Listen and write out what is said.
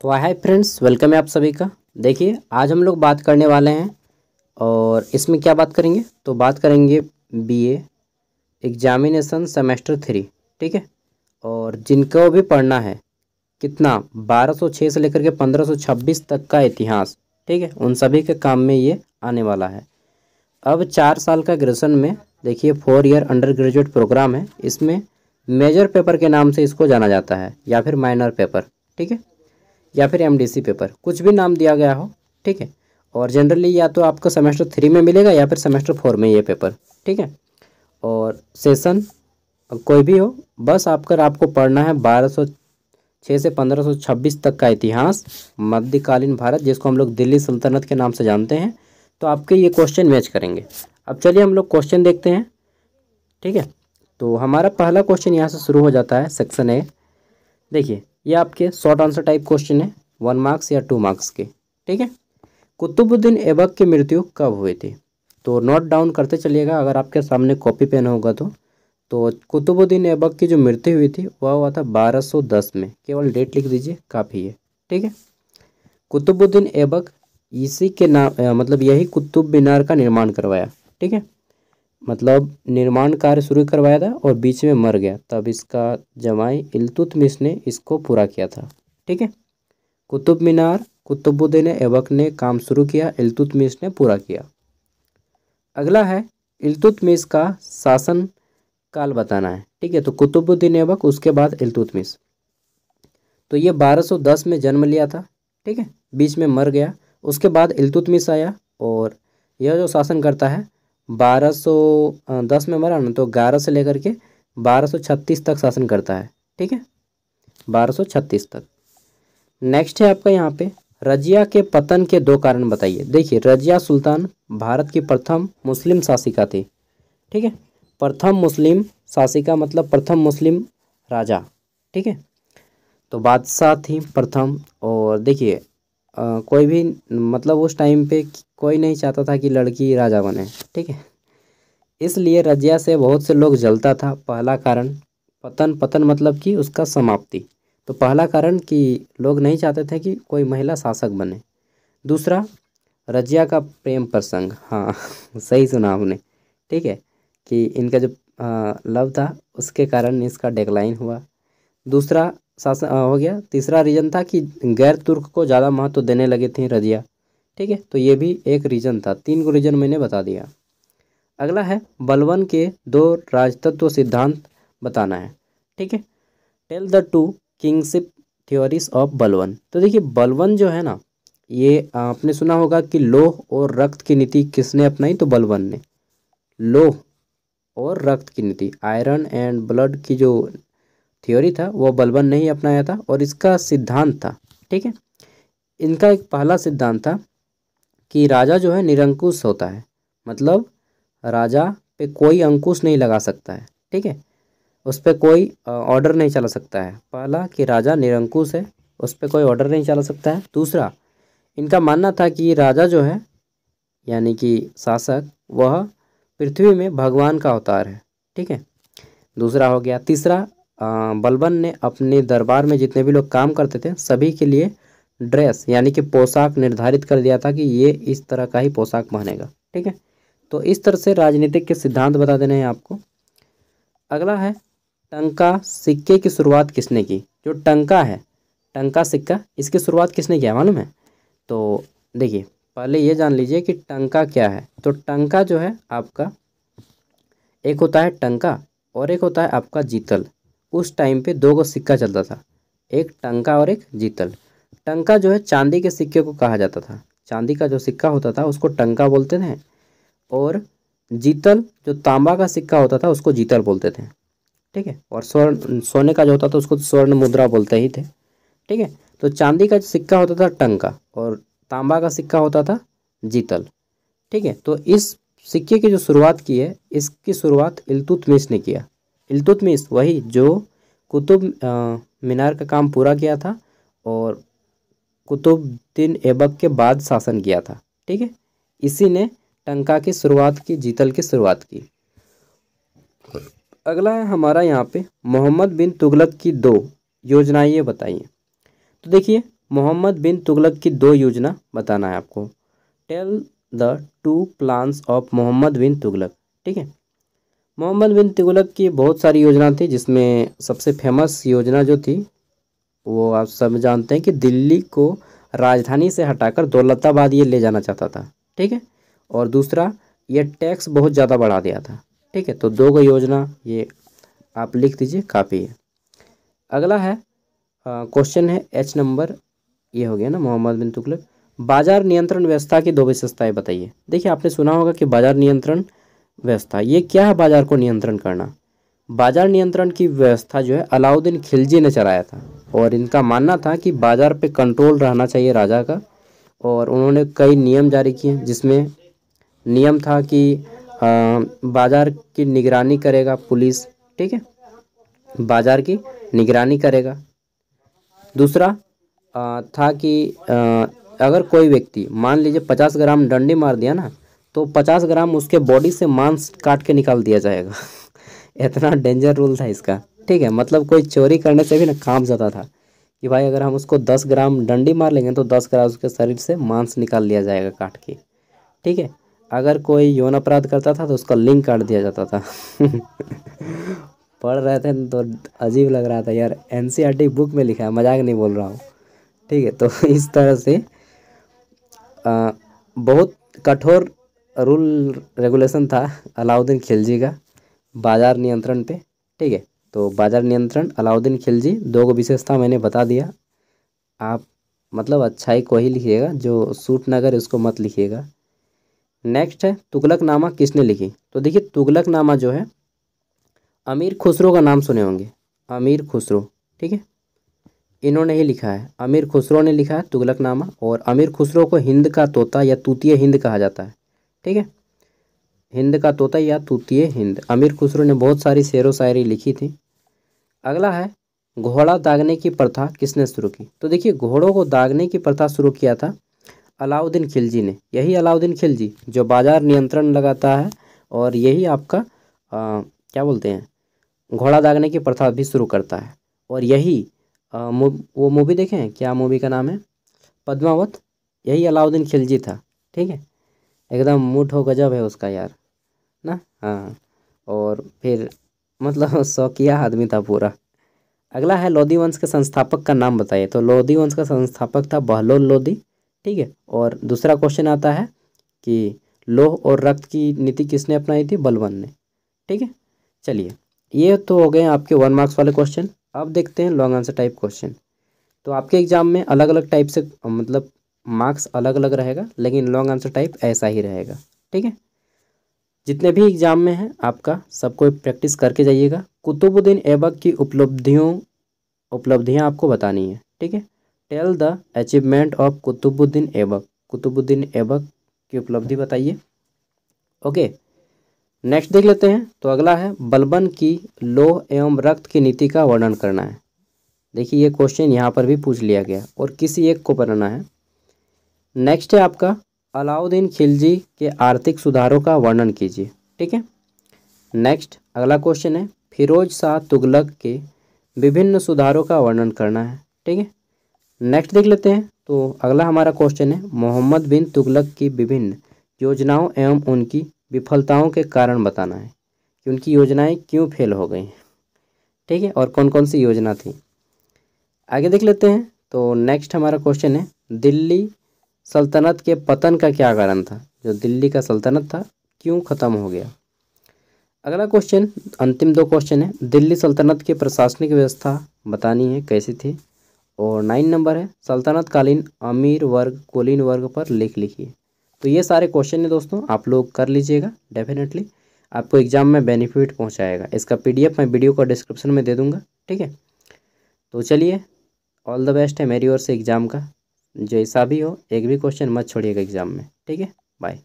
तो hi friends, welcome है आप सभी का। देखिए, आज हम लोग बात करने वाले हैं और इसमें क्या बात करेंगे तो बात करेंगे बीए एग्जामिनेशन सेमेस्टर 3। ठीक है। और जिनको भी पढ़ना है कितना 1206 से लेकर के 1526 तक का इतिहास, ठीक है, उन सभी के काम में ये आने वाला है। अब 4 साल का ग्रेजुएशन में देखिए 4 ईयर अंडर ग्रेजुएट प्रोग्राम है। इसमें मेजर पेपर के नाम से इसको जाना जाता है या फिर माइनर पेपर, ठीक है, या फिर एमडीसी पेपर, कुछ भी नाम दिया गया हो, ठीक है। और जनरली या तो आपको सेमेस्टर 3 में मिलेगा या फिर सेमेस्टर 4 में ये पेपर, ठीक है। और सेशन कोई भी हो, बस आपको पढ़ना है 1206 से 1526 तक का इतिहास, मध्यकालीन भारत, जिसको हम लोग दिल्ली सल्तनत के नाम से जानते हैं। तो आपके ये क्वेश्चन मैच करेंगे। अब चलिए हम लोग क्वेश्चन देखते हैं, ठीक है। तो हमारा पहला क्वेश्चन यहाँ से शुरू हो जाता है, सेक्शन ए। देखिए, ये आपके शॉर्ट आंसर टाइप क्वेश्चन है, 1 मार्क्स या 2 मार्क्स के, ठीक है। कुतुबुद्दीन ऐबक की मृत्यु कब हुई थी? तो नोट डाउन करते चलिएगा अगर आपके सामने कॉपी पेन होगा तो कुतुबुद्दीन ऐबक की जो मृत्यु हुई थी वह हुआ था 1210 में। केवल डेट लिख दीजिए, काफ़ी है, ठीक है। कुतुबुद्दीन ऐबक इसी के नाम मतलब यही कुतुब मीनार का निर्माण करवाया, ठीक है। मतलब निर्माण कार्य शुरू करवाया था और बीच में मर गया, तब इसका जमाई इल्तुतमिश ने इसको पूरा किया था, ठीक है। कुतुब मीनार कुतुबुद्दीन ऐबक ने काम शुरू किया, इल्तुतमिश ने पूरा किया। अगला है इल्तुतमिश का शासन काल बताना है, ठीक है। तो कुतुबुद्दीन ऐबक, उसके बाद इल्तुतमिश। तो ये 1210 में जन्म लिया था, ठीक है, बीच में मर गया। उसके बाद इल्तुतमिश आया और यह जो शासन करता है 1210 में मरा ना, तो 11 से लेकर के 1236 तक शासन करता है, ठीक है, 1236 तक। नेक्स्ट है आपका यहाँ पे रजिया के पतन के 2 कारण बताइए। देखिए, रजिया सुल्तान भारत की प्रथम मुस्लिम शासिका थी, ठीक है। प्रथम मुस्लिम शासिका मतलब प्रथम मुस्लिम राजा, ठीक है। तो बादशाह थी प्रथम। और देखिए कोई भी मतलब उस टाइम पे कोई नहीं चाहता था कि लड़की राजा बने, ठीक है। इसलिए रजिया से बहुत से लोग जलता था। पहला कारण पतन, पतन मतलब कि उसका समाप्ति। तो पहला कारण कि लोग नहीं चाहते थे कि कोई महिला शासक बने। दूसरा, रजिया का प्रेम प्रसंग, हाँ सही सुना आपने, ठीक है, कि इनका जो लव था उसके कारण इसका डेक्लाइन हुआ। दूसरा शासन हो गया। तीसरा रीज़न था कि गैर तुर्क को ज़्यादा महत्व देने लगे थे रजिया, ठीक है। तो ये भी एक रीज़न था। 3 को रीज़न मैंने बता दिया। अगला है बलबन के 2 राजतत्व सिद्धांत बताना है, ठीक है। Tell the 2 kingship theories of Balban. तो देखिए, बलबन जो है ना, ये आपने सुना होगा कि लोह और रक्त की नीति किसने अपनाई? तो बलबन ने। लोह और रक्त की नीति, आयरन एंड ब्लड की जो थ्योरी था वो बलबन ने ही अपनाया था और इसका सिद्धांत था, ठीक है। इनका एक पहला सिद्धांत था कि राजा जो है निरंकुश होता है, मतलब राजा पे कोई अंकुश नहीं लगा सकता है, ठीक है। उस पर कोई ऑर्डर नहीं चला सकता है। पहला कि राजा निरंकुश है, उस पर कोई ऑर्डर नहीं चला सकता है। दूसरा, इनका मानना था कि राजा जो है यानी कि शासक, वह पृथ्वी में भगवान का अवतार है, ठीक है। दूसरा हो गया। तीसरा, बलबन ने अपने दरबार में जितने भी लोग काम करते थे सभी के लिए ड्रेस यानी कि पोशाक निर्धारित कर दिया था कि ये इस तरह का ही पोशाक पहनेगा, ठीक है। तो इस तरह से राजनीतिक के सिद्धांत बता देने हैं आपको। अगला है टंका सिक्के की शुरुआत किसने की? जो टंका है, टंका सिक्का, इसकी शुरुआत किसने किया मालूम है? तो देखिए, पहले ये जान लीजिए कि टंका क्या है। तो टंका जो है आपका, एक होता है टंका और एक होता है आपका जीतल। उस टाइम पे 2 गो सिक्का चलता था, एक टंका और एक जीतल। टंका जो है चांदी के सिक्के को कहा जाता था, चांदी का जो सिक्का होता था उसको टंका बोलते थे। और जीतल जो तांबा का सिक्का होता था उसको जीतल बोलते थे, ठीक है। और स्वर्ण सोने का जो होता था उसको स्वर्ण मुद्रा बोलते ही थे, ठीक है। तो चांदी का सिक्का होता था टंका और तांबा का सिक्का होता था जीतल, ठीक है। तो इस सिक्के की जो शुरुआत की है, इसकी शुरुआत इल्तुतमिश ने किया। इल्तुतमिश वही जो कुतुब मीनार का काम पूरा किया था और कुतुबुद्दीन ऐबक के बाद शासन किया था, ठीक है। इसी ने टंका की शुरुआत की, जीतल की शुरुआत की। अगला है हमारा यहाँ पे मोहम्मद बिन तुगलक की 2 योजनाएं बताइए। तो देखिए, मोहम्मद बिन तुगलक की 2 योजना बताना है आपको। Tell the 2 plans of Mohammad bin Tughlaq. ठीक है, मोहम्मद बिन तुगलक की बहुत सारी योजना थी, जिसमें सबसे फेमस योजना जो थी वो आप सब जानते हैं कि दिल्ली को राजधानी से हटाकर दौलताबाद ये ले जाना चाहता था। ठीक है, और दूसरा ये टैक्स बहुत ज़्यादा बढ़ा दिया था। ठीक है, तो 2 गो योजना ये आप लिख दीजिए, काफ़ी है। अगला है क्वेश्चन है H नंबर, ये हो गया ना मोहम्मद बिन तुगलक। बाजार नियंत्रण व्यवस्था की 2 विशेषताएं बताइए। देखिए, आपने सुना होगा कि बाजार नियंत्रण व्यवस्था ये क्या है, बाजार को नियंत्रण करना। बाजार नियंत्रण की व्यवस्था जो है अलाउद्दीन खिलजी ने चलाया था, और इनका मानना था कि बाजार पे कंट्रोल रहना चाहिए राजा का, और उन्होंने कई नियम जारी किए, जिसमें नियम था कि बाजार की निगरानी करेगा पुलिस। ठीक है, बाजार की निगरानी करेगा। दूसरा था कि अगर कोई व्यक्ति मान लीजिए 50 ग्राम डंडी मार दिया ना, तो 50 ग्राम उसके बॉडी से मांस काट के निकाल दिया जाएगा। इतना डेंजर रूल था इसका। ठीक है, मतलब कोई चोरी करने से भी ना काम जाता था कि भाई अगर हम उसको 10 ग्राम डंडी मार लेंगे तो 10 ग्राम उसके शरीर से मांस निकाल लिया जाएगा काट के। ठीक है, अगर कोई यौन अपराध करता था तो उसका लिंग काट दिया जाता था। पढ़ रहे थे तो अजीब लग रहा था यार, NCERT बुक में लिखा है, मजाक नहीं बोल रहा हूँ। ठीक है, तो इस तरह से बहुत कठोर रूल रेगुलेशन था अलाउद्दीन खिलजी का बाजार नियंत्रण पे। ठीक है, तो बाजार नियंत्रण अलाउद्दीन खिलजी, 2 गो विशेषता मैंने बता दिया। आप मतलब अच्छाई को ही लिखिएगा, जो सूट ना करे उसको मत लिखिएगा। नेक्स्ट है तुगलकनामा किसने लिखी। तो देखिए, तुगलकनामा जो है अमीर खुसरो का नाम सुने होंगे, अमीर खुसरो। ठीक है, इन्होंने ही लिखा है, अमीर खुसरो ने लिखा है तुगलकनामा। और अमीर खुसरो को हिंद का तोता या तूतिए हिंद कहा जाता है। ठीक है, हिंद का तोता या तूतिए हिंद, अमीर खुसरो ने बहुत सारी शेरो शायरी लिखी थी। अगला है घोड़ा दागने की प्रथा किसने शुरू की। तो देखिए, घोड़ों को दागने की प्रथा शुरू किया था अलाउद्दीन खिलजी ने। यही अलाउद्दीन खिलजी जो बाजार नियंत्रण लगाता है, और यही आपका क्या बोलते हैं, घोड़ा दागने की प्रथा भी शुरू करता है। और यही वो मूवी देखे हैं, क्या मूवी का नाम है, पद्मावत, यही अलाउद्दीन खिलजी था। ठीक है, एकदम मुठो गजब है उसका यार ना। हाँ, और फिर मतलब शौकिया आदमी था पूरा। अगला है लोधी वंश के संस्थापक का नाम बताइए। तो लोधी वंश का संस्थापक था बहलोल लोधी। ठीक है, और दूसरा क्वेश्चन आता है कि लोह और रक्त की नीति किसने अपनाई थी, बलबन ने। ठीक है, चलिए, ये तो हो गए आपके 1 मार्क्स वाले क्वेश्चन। अब देखते हैं लॉन्ग आंसर टाइप क्वेश्चन। तो आपके एग्जाम में अलग अलग टाइप से मतलब मार्क्स अलग अलग रहेगा, लेकिन लॉन्ग आंसर टाइप ऐसा ही रहेगा। ठीक है, जितने भी एग्जाम में हैं आपका सबको प्रैक्टिस करके जाइएगा। कुतुबुद्दीन ऐबक की उपलब्धियां आपको बतानी है। ठीक है, tell the achievement of Qutubuddin Aibak. Qutubuddin Aibak की उपलब्धि बताइए। ओके, नेक्स्ट देख लेते हैं। तो अगला है बलबन की लोह एवं रक्त की नीति का वर्णन करना है। देखिए, ये क्वेश्चन यहाँ पर भी पूछ लिया गया और किसी एक को बनाना है। नेक्स्ट है आपका अलाउद्दीन खिलजी के आर्थिक सुधारों का वर्णन कीजिए। ठीक है, नेक्स्ट अगला क्वेश्चन है फिरोज शाह तुगलक के विभिन्न सुधारों का वर्णन करना है। ठीक है, नेक्स्ट देख लेते हैं। तो अगला हमारा क्वेश्चन है मोहम्मद बिन तुगलक की विभिन्न योजनाओं एवं उनकी विफलताओं के कारण बताना है कि उनकी योजनाएं क्यों फेल हो गई। ठीक है, और कौन कौन सी योजना थी, आगे देख लेते हैं। तो नेक्स्ट हमारा क्वेश्चन है दिल्ली सल्तनत के पतन का क्या कारण था। जो दिल्ली का सल्तनत था क्यों ख़त्म हो गया। अगला क्वेश्चन, अंतिम 2 क्वेश्चन है दिल्ली सल्तनत की प्रशासनिक व्यवस्था बतानी है कैसी थी। और 9 नंबर है सल्तनत कालीन अमीर वर्ग कुलीन वर्ग पर लेख लिखिए। तो ये सारे क्वेश्चन है दोस्तों, आप लोग कर लीजिएगा, डेफिनेटली आपको एग्जाम में बेनिफिट पहुंचाएगा। इसका PDF मैं वीडियो को डिस्क्रिप्शन में दे दूंगा। ठीक है, तो चलिए, ऑल द बेस्ट है मेरी ओर से एग्ज़ाम का। जैसा भी हो, एक भी क्वेश्चन मत छोड़िएगा एग्ज़ाम में। ठीक है, बाय।